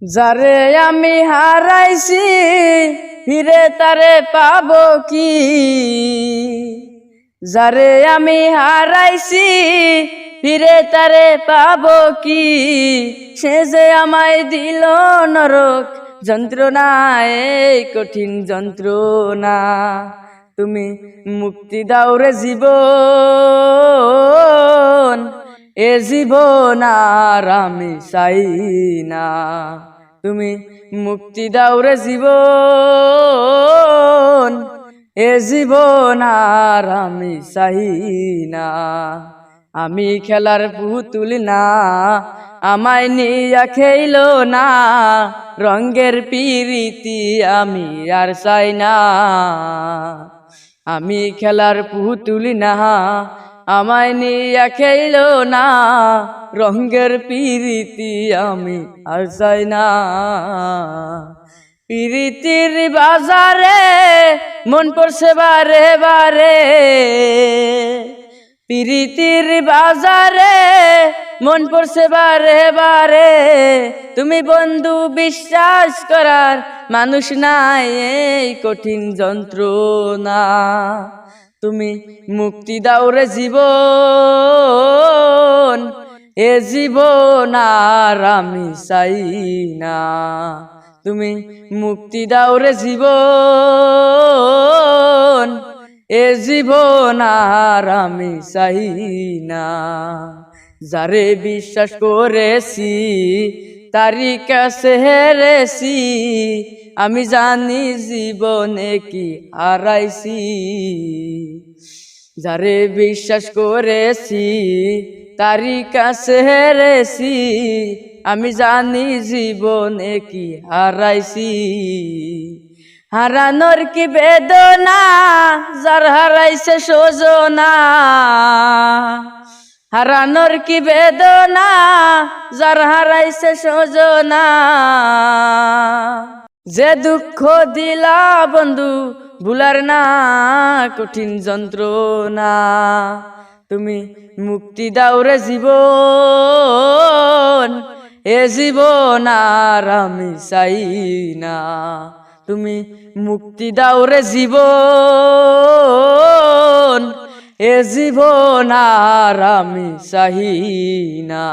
যারে আমি হারাইছি ফিরে তারে পাবো কি? যারে আমি হারাইছি ফিরে তারে পাবো কি? সে যে আমায় দিল নরক যন্ত্রণা, এই কঠিন যন্ত্রণা। তুমি মুক্তি দাও রে জীবন, এ জীবন আর আমি চাই না। তুমি মুক্তি দাও রে জীবন, এ জীবন আর আমি চাই না। আমি খেলার পুতুল না, আমায় নিয়া খেইলো না, রঙ্গের পিরিতি আমি আর চাই না। আমি খেলার পুতুল না, আমায় নিয়া খেইলো না, রঙ্গের পিরিতি আমি আর চাই না। পিরিতির বাজারে মন পড়ছে বারে বারে, পিরিতির বাজারে মন পড়ছে বারে বারে। তুমি বন্ধু বিশ্বাস করার মানুষ নাই, এই কঠিন যন্ত্রণা। তুমি মুক্তি দাও রে জীবন, এ জীবন আর আমি চাই না। তুমি মুক্তি দাও রে জীবন, এ জীবন আর আমি চাই না। যারে বিশ্বাস করেছি তারি কাছে হেরেছি, আমি জানি জীবনে কি হারাইছি। যারে বিশ্বাস করেছি তারি কাছে হেরেছি, আমি জানি জীবনে কি হারাইছি। হারানোর কি বেদনা যার হারাইছে সজনা, হারানোর কি বেদনা যার হারাইছে সজনা। যে দুঃখ দিলা বন্ধু ভুলার না, কঠিন যন্ত্রণা। তুমি মুক্তি দাও রে জীবন, এ জীবন আর আমি চাই না। তুমি মুক্তি দাও রে জীবন, এ জীবন আর আমি চাই না।